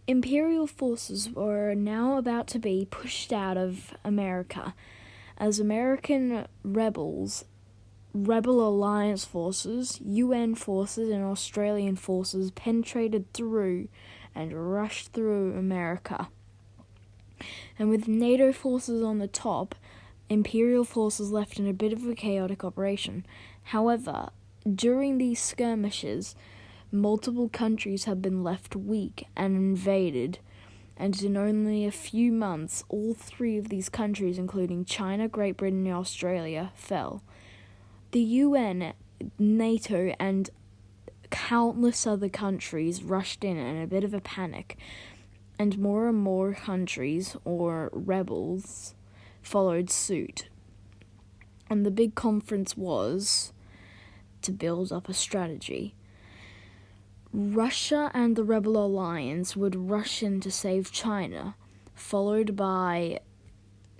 Imperial forces were now about to be pushed out of America as American Rebel Alliance forces, UN forces, and Australian forces penetrated through and rushed through America. And with NATO forces on the top, Imperial forces left in a bit of a chaotic operation. However, during these skirmishes, multiple countries have been left weak and invaded, and in only a few months, all three of these countries, including China, Great Britain, and Australia, fell. The UN, NATO, and countless other countries rushed in a bit of a panic, and more countries, or rebels, followed suit. And the big conference was to build up a strategy. Russia and the Rebel Alliance would rush in to save China, followed by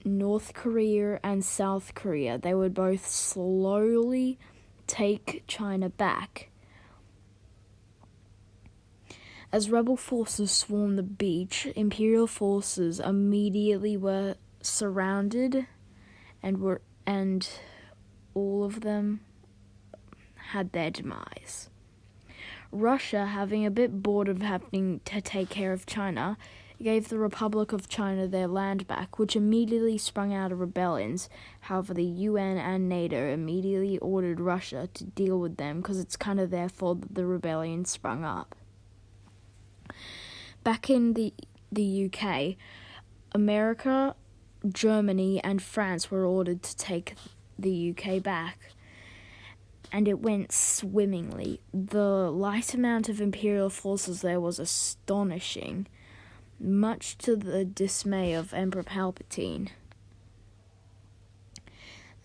North Korea and South Korea. They would both slowly take China back. As rebel forces swarmed the beach, Imperial forces immediately were surrounded, and all of them had their demise. Russia, having a bit bored of having to take care of China, gave the Republic of China their land back, which immediately sprung out of rebellions. However, the UN and NATO immediately ordered Russia to deal with them because it's kind of their fault that the rebellion sprung up. Back in the UK, America, Germany, and France were ordered to take the UK back, and it went swimmingly. The light amount of Imperial forces there was astonishing, much to the dismay of Emperor Palpatine.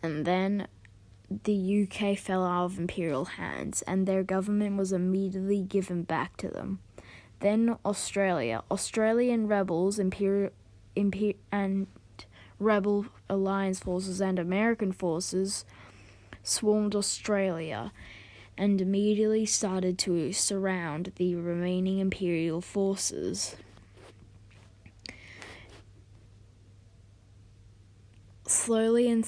And then the UK fell out of Imperial hands, and their government was immediately given back to them. Then Australian rebels, and Rebel Alliance forces and American forces swarmed Australia and immediately started to surround the remaining Imperial forces. Slowly and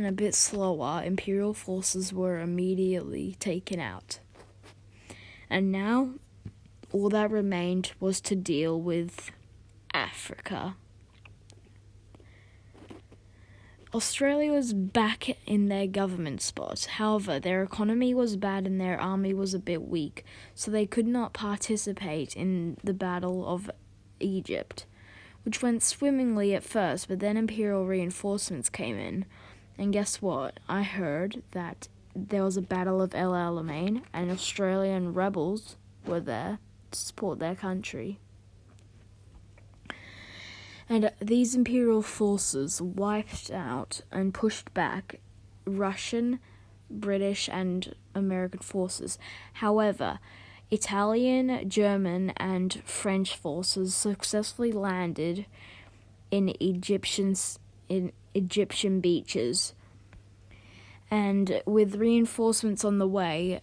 a bit slower, Imperial forces were immediately taken out. And now, all that remained was to deal with Africa. Australia was back in their government spot. However, their economy was bad and their army was a bit weak, so they could not participate in the Battle of Egypt, which went swimmingly at first, but then Imperial reinforcements came in. And guess what? I heard that there was a Battle of El Alamein, and Australian rebels were there to support their country. And these Imperial forces wiped out and pushed back Russian, British, and American forces. However, Italian, German, and French forces successfully landed in Egyptian beaches. And with reinforcements on the way,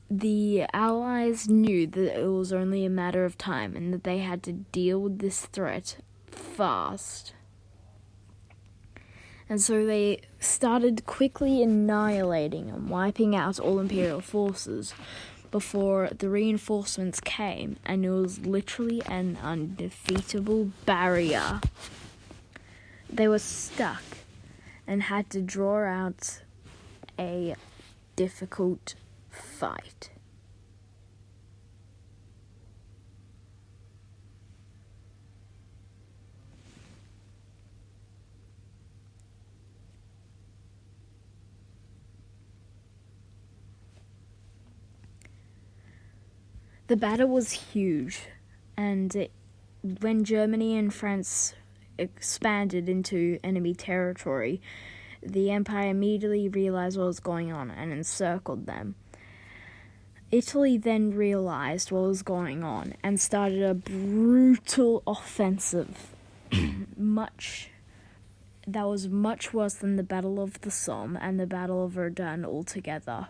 the Allies knew that it was only a matter of time and that they had to deal with this threat fast. And so they started quickly annihilating and wiping out all Imperial forces before the reinforcements came, and it was literally an undefeatable barrier. They were stuck and had to draw out a difficult fight. The battle was huge, and when Germany and France expanded into enemy territory, the Empire immediately realized what was going on and encircled them. Italy then realized what was going on and started a brutal offensive, that was much worse than the Battle of the Somme and the Battle of Verdun altogether.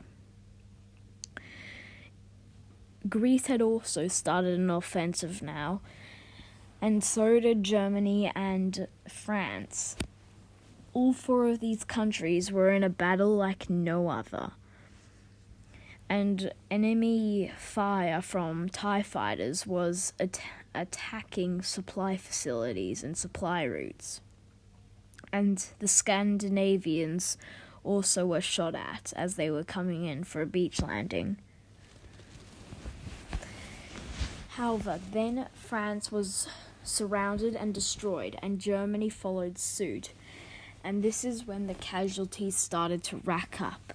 Greece had also started an offensive now, and so did Germany and France. All four of these countries were in a battle like no other, and enemy fire from TIE fighters was attacking supply facilities and supply routes. And the Scandinavians also were shot at as they were coming in for a beach landing. However, then France was surrounded and destroyed, and Germany followed suit. And this is when the casualties started to rack up.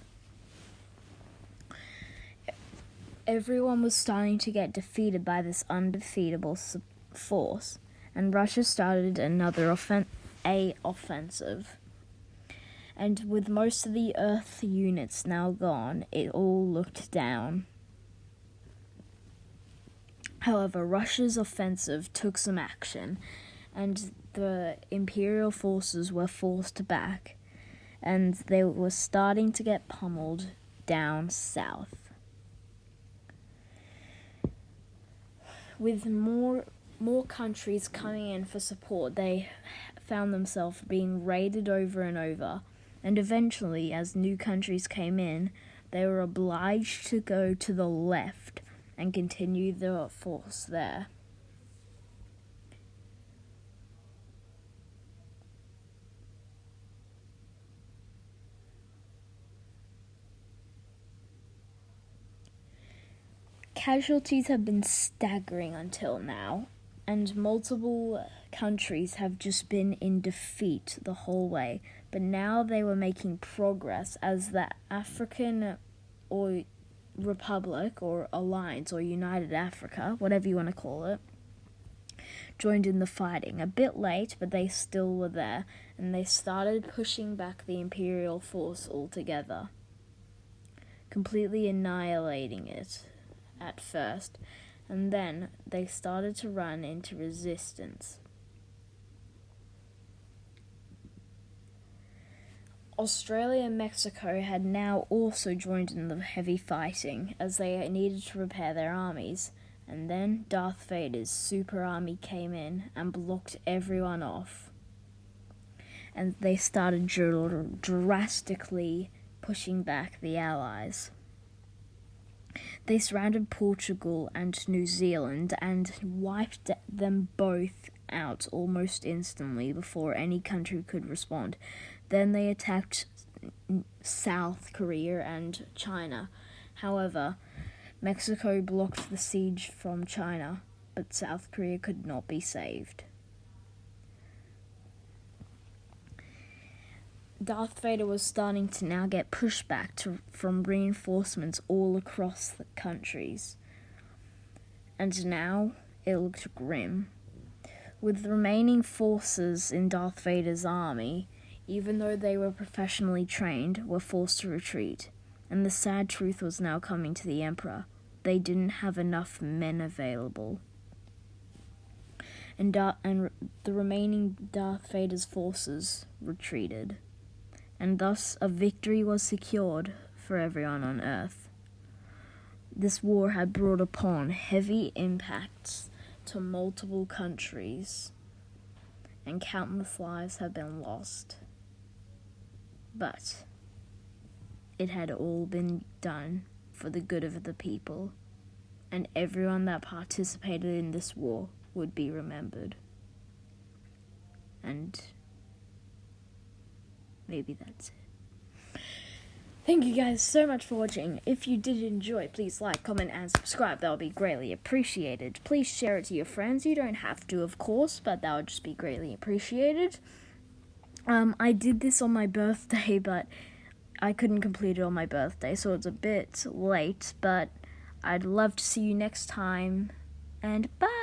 Everyone was starting to get defeated by this undefeatable force, and Russia started another offensive. And with most of the Earth units now gone, it all looked down. However, Russia's offensive took some action, and the Imperial forces were forced back, and they were starting to get pummeled down south. With more countries coming in for support, they found themselves being raided over and over, and eventually, as new countries came in, they were obliged to go to the left and continue the force there. Casualties have been staggering until now, and multiple countries have just been in defeat the whole way. But now they were making progress as the African or Republic or Alliance or United Africa, whatever you want to call it, joined in the fighting. A bit late, but they still were there, and they started pushing back the Imperial force altogether, completely annihilating it at first, and then they started to run into resistance. Australia and Mexico had now also joined in the heavy fighting as they needed to repair their armies, and then Darth Vader's super army came in and blocked everyone off, and they started drastically pushing back the Allies. They surrounded Portugal and New Zealand and wiped them both out almost instantly before any country could respond. Then they attacked South Korea and China. However, Mexico blocked the siege from China, but South Korea could not be saved. Darth Vader was starting to now get pushback from reinforcements all across the countries. And now it looked grim. With the remaining forces in Darth Vader's army, even though they were professionally trained, were forced to retreat. And the sad truth was now coming to the Emperor. They didn't have enough men available. And the remaining Darth Vader's forces retreated. And thus a victory was secured for everyone on Earth. This war had brought upon heavy impacts to multiple countries, and countless lives have been lost. But it had all been done for the good of the people, and everyone that participated in this war would be remembered. And maybe that's it. Thank you guys so much for watching. If you did enjoy, please like, comment, and subscribe. That would be greatly appreciated. Please share it to your friends. You don't have to, of course, but that would just be greatly appreciated. I did this on my birthday, but I couldn't complete it on my birthday, so it's a bit late, but I'd love to see you next time, and bye!